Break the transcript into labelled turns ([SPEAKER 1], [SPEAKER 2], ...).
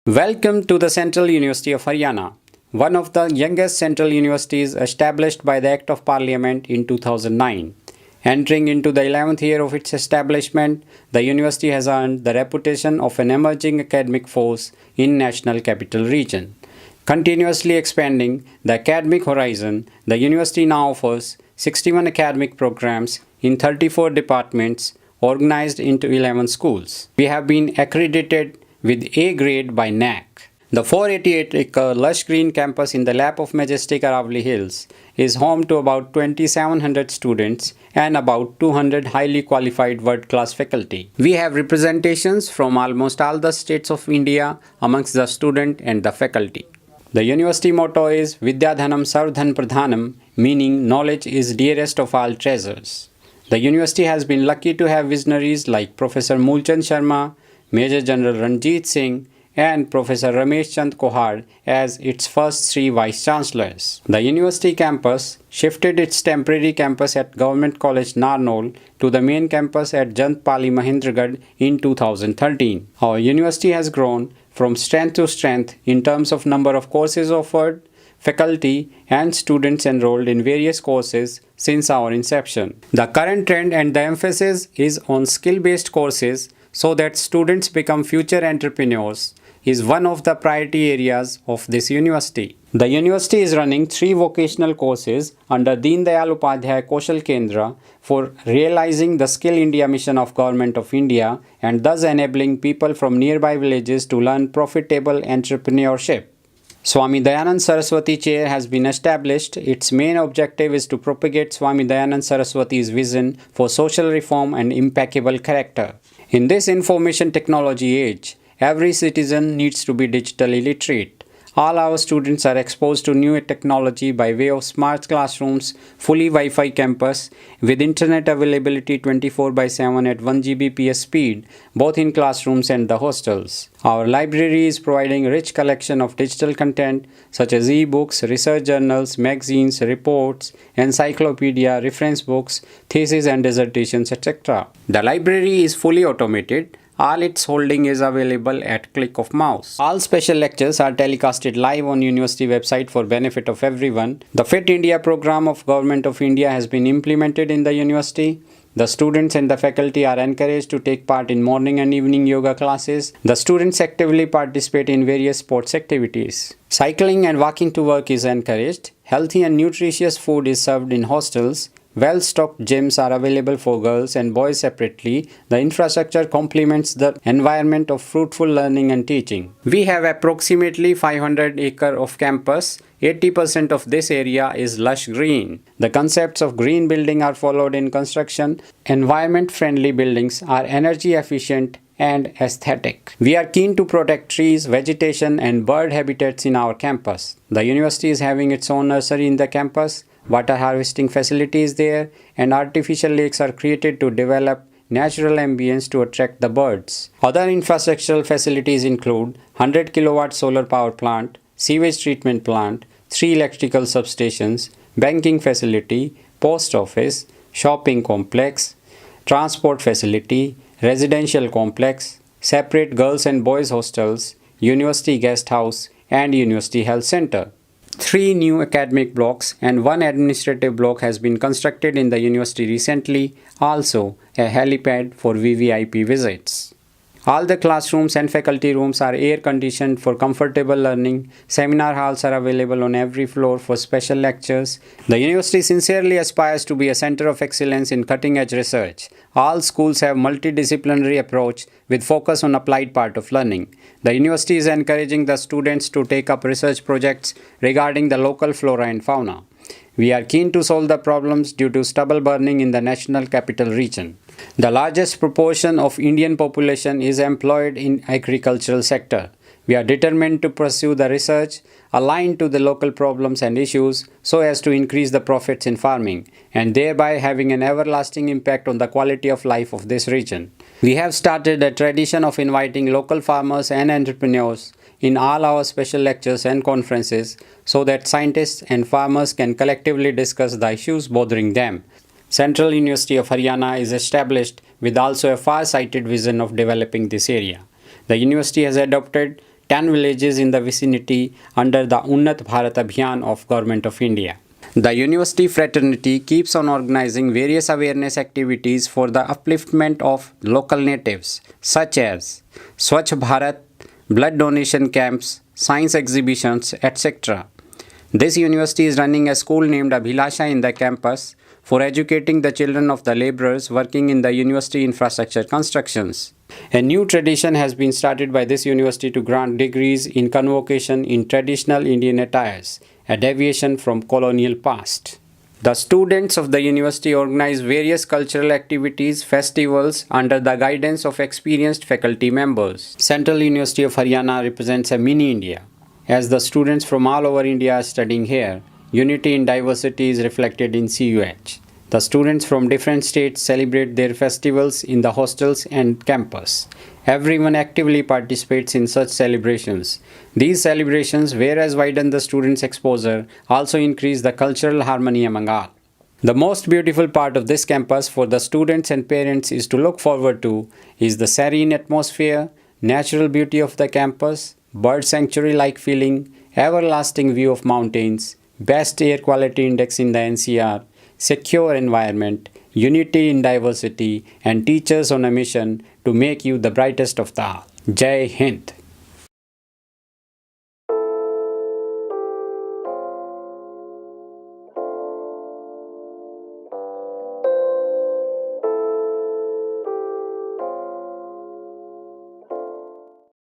[SPEAKER 1] Welcome to the Central University of Haryana, one of the youngest central universities established by the Act of Parliament in 2009. Entering into the 11th year of its establishment, the university has earned the reputation of an emerging academic force in National Capital Region. Continuously expanding the academic horizon, the university now offers 61 academic programs in 34 departments organized into 11 schools. We have been accredited with A grade by NAC. The 488-acre lush green campus in the lap of majestic Aravali Hills is home to about 2,700 students and about 200 highly qualified world-class faculty. We have representations from almost all the states of India amongst the student and the faculty. The university motto is Vidyadhanam Sarvdhan Pradhanam, meaning knowledge is dearest of all treasures. The university has been lucky to have visionaries like Professor Moolchand Sharma, Major General Ranjit Singh, and Professor Ramesh Chand Kohad as its first three vice chancellors. The university campus shifted its temporary campus at Government College Narnaul to the main campus at Jantpali Mahendragarh in 2013. Our university has grown from strength to strength in terms of number of courses offered, faculty, and students enrolled in various courses since our inception. The current trend and the emphasis is on skill-based courses so that students become future entrepreneurs is one of the priority areas of this university. The university is running 3 vocational courses under Deen Dayal Upadhyay Kaushal Kendra for realizing the Skill India mission of Government of India and thus enabling people from nearby villages to learn profitable entrepreneurship. Swami Dayanand Saraswati Chair has been established. Its main objective is to propagate Swami Dayanand Saraswati's vision for social reform and impeccable character. In this information technology age, every citizen needs to be digitally literate. All our students are exposed to new technology by way of smart classrooms, fully Wi-Fi campus with internet availability 24/7 at 1 Gbps speed, both in classrooms and the hostels. Our library is providing rich collection of digital content such as e-books, research journals, magazines, reports, encyclopedia, reference books, theses and dissertations, etc. The library is fully automated. All its holding is available at click of mouse. All special lectures are telecasted live on university website for benefit of everyone. The Fit India program of Government of India has been implemented in the university. The students and the faculty are encouraged to take part in morning and evening yoga classes. The students actively participate in various sports activities. Cycling and walking to work is encouraged. Healthy and nutritious food is served in hostels. Well-stocked gyms are available for girls and boys separately. The infrastructure complements the environment of fruitful learning and teaching. We have approximately 500 acres of campus. 80% of this area is lush green. The concepts of green building are followed in construction. Environment-friendly buildings are energy efficient and aesthetic. We are keen to protect trees, vegetation, and bird habitats in our campus. The university is having its own nursery in the campus. Water harvesting facilities there and artificial lakes are created to develop natural ambience to attract the birds. Other infrastructural facilities include 100 kilowatt solar power plant, sewage treatment plant, 3 electrical substations, banking facility, post office, shopping complex, transport facility, residential complex, separate girls and boys hostels, university guest house and university health center. 3 new academic blocks and 1 administrative block has been constructed in the university recently, also a helipad for VVIP visits. All the classrooms and faculty rooms are air-conditioned for comfortable learning. Seminar halls are available on every floor for special lectures. The university sincerely aspires to be a center of excellence in cutting-edge research. All schools have multidisciplinary approach with focus on applied part of learning. The university is encouraging the students to take up research projects regarding the local flora and fauna. We are keen to solve the problems due to stubble burning in the National Capital Region. The largest proportion of Indian population is employed in agricultural sector. We are determined to pursue the research aligned to the local problems and issues so as to increase the profits in farming and thereby having an everlasting impact on the quality of life of this region. We have started a tradition of inviting local farmers and entrepreneurs in all our special lectures and conferences so that scientists and farmers can collectively discuss the issues bothering them. Central University of Haryana is established with also a far-sighted vision of developing this area. The university has adopted 10 villages in the vicinity under the Unnat Bharat Abhiyan of Government of India. The university fraternity keeps on organizing various awareness activities for the upliftment of local natives, such as Swachh Bharat, blood donation camps, science exhibitions, etc. This university is running a school named Abhilasha in the campus for educating the children of the laborers working in the university infrastructure constructions. A new tradition has been started by this university to grant degrees in convocation in traditional Indian attires, a deviation from colonial past. The students of the university organize various cultural activities, festivals under the guidance of experienced faculty members. Central University of Haryana represents a mini India. As the students from all over India are studying here, unity in diversity is reflected in CUH. The students from different states celebrate their festivals in the hostels and campus. Everyone actively participates in such celebrations. These celebrations, whereas widen the students' exposure, also increase the cultural harmony among all. The most beautiful part of this campus for the students and parents is to look forward to is the serene atmosphere, natural beauty of the campus, bird sanctuary-like feeling, everlasting view of mountains, best air quality index in the NCR, secure environment, unity in diversity, and teachers on a mission to make you the brightest of the all. Jai Hind!